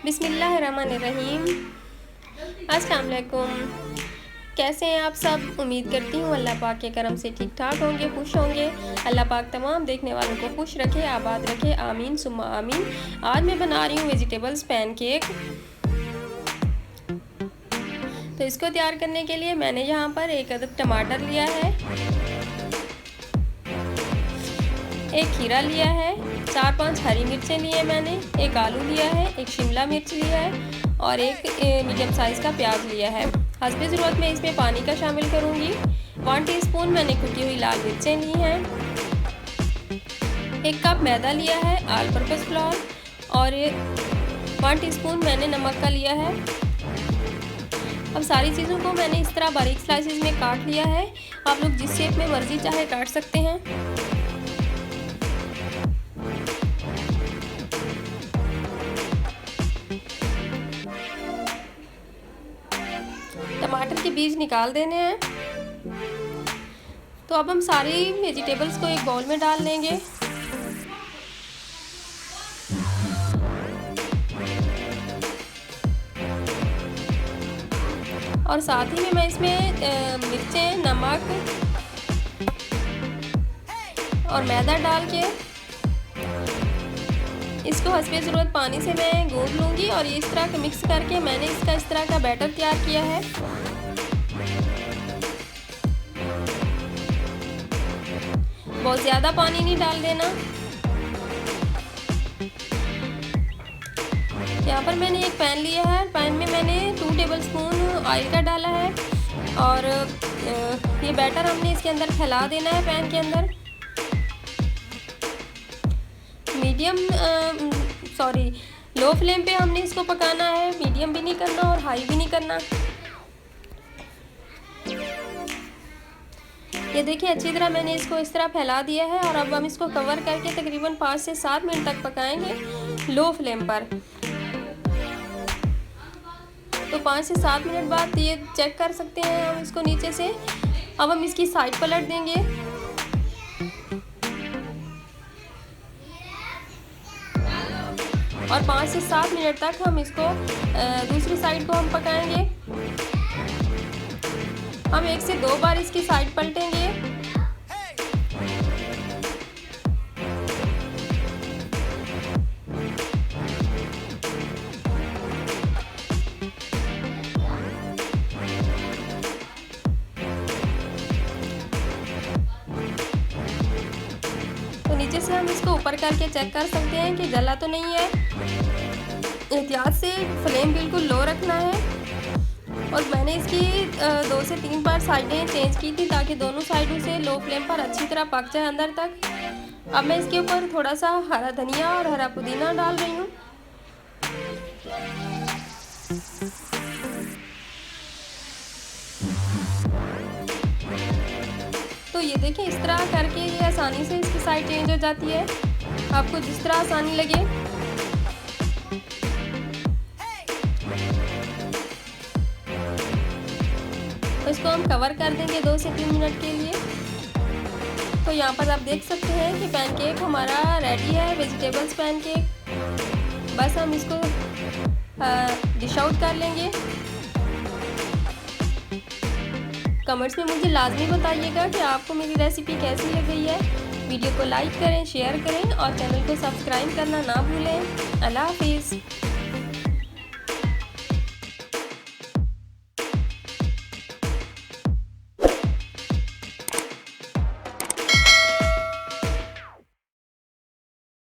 बिस्मिल्लाहिर्रहमानिर्रहीम। अस्सलाम वालेकुम। कैसे हैं आप सब? उम्मीद करती हूँ अल्लाह पाक के करम से ठीक ठाक होंगे, खुश होंगे। अल्लाह पाक तमाम देखने वालों को खुश रखे, आबाद रखे, आमीन सुम्मा आमीन। आज मैं बना रही हूँ वेजिटेबल्स पैनकेक। तो इसको तैयार करने के लिए मैंने यहाँ पर एक अदद टमाटर लिया है, एक खीरा लिया है, 4-5 हरी मिर्चें लिए मैंने, एक आलू लिया है, एक शिमला मिर्च लिया है और एक मीडियम साइज़ का प्याज लिया है। हस्बे ज़रूरत मैं इसमें पानी का शामिल करूँगी। 1 टीस्पून मैंने कुटी हुई लाल मिर्चें ली हैं, 1 कप मैदा लिया है ऑल पर्पस फ्लोर और 1 टीस्पून मैंने नमक का लिया है। अब सारी चीज़ों को मैंने इस तरह बारीक स्लाइसेस में काट लिया है। आप लोग जिस शेप में मर्ज़ी चाहे काट सकते हैं। टमाटर के बीज निकाल देने हैं। तो अब हम सारी वेजिटेबल्स को एक बाउल में डाल लेंगे। और साथ ही में मैं इसमें मिर्चें, नमक और मैदा डाल के इसको हस्बे ज़रूरत पानी से मैं गूंद लूँगी और ये इस तरह का मिक्स करके मैंने इसका इस तरह का बैटर तैयार किया है। बहुत ज़्यादा पानी नहीं डाल देना। यहाँ पर मैंने एक पैन लिया है, पैन में मैंने 2 टेबलस्पून ऑयल का डाला है और ये बैटर हमने इसके अंदर फैला देना है पैन के अंदर। लो फ्लेम पे हमने इसको पकाना है, मीडियम भी नहीं करना और हाई भी नहीं करना। ये देखिए अच्छी तरह मैंने इसको इस तरह फैला दिया है और अब हम इसको कवर करके तकरीबन 5 से 7 मिनट तक पकाएंगे लो फ्लेम पर। तो 5 से 7 मिनट बाद ये चेक कर सकते हैं हम इसको नीचे से। अब हम इसकी साइड पलट देंगे। और 5 से 7 मिनट तक हम इसको दूसरी साइड को हम पकाएंगे। हम 1 से 2 बार इसकी साइड पलटेंगे। तो नीचे से हम इसको ऊपर करके चेक कर सकते हैं कि जला तो नहीं है। एहतियात से फ्लेम बिल्कुल लो रखना है। और मैंने इसकी 2 से 3 बार साइडें चेंज की थी ताकि दोनों साइडों से लो फ्लेम पर अच्छी तरह पक जाए अंदर तक। अब मैं इसके ऊपर थोड़ा सा हरा धनिया और हरा पुदीना डाल रही हूँ। तो ये देखिए इस तरह करके ये आसानी से इसकी साइड चेंज हो जाती है, आपको जिस तरह आसानी लगे। तो इसको हम कवर कर देंगे 2 से 3 मिनट के लिए। तो यहाँ पर आप देख सकते हैं कि पैनकेक हमारा रेडी है, वेजिटेबल्स पैनकेक। बस हम इसको डिश आउट कर लेंगे। कमेंट्स में मुझे लाजमी बताइएगा कि आपको मेरी रेसिपी कैसी लग गई है। वीडियो को लाइक करें, शेयर करें और चैनल को सब्सक्राइब करना ना भूलें। अल्लाह हाफिज़।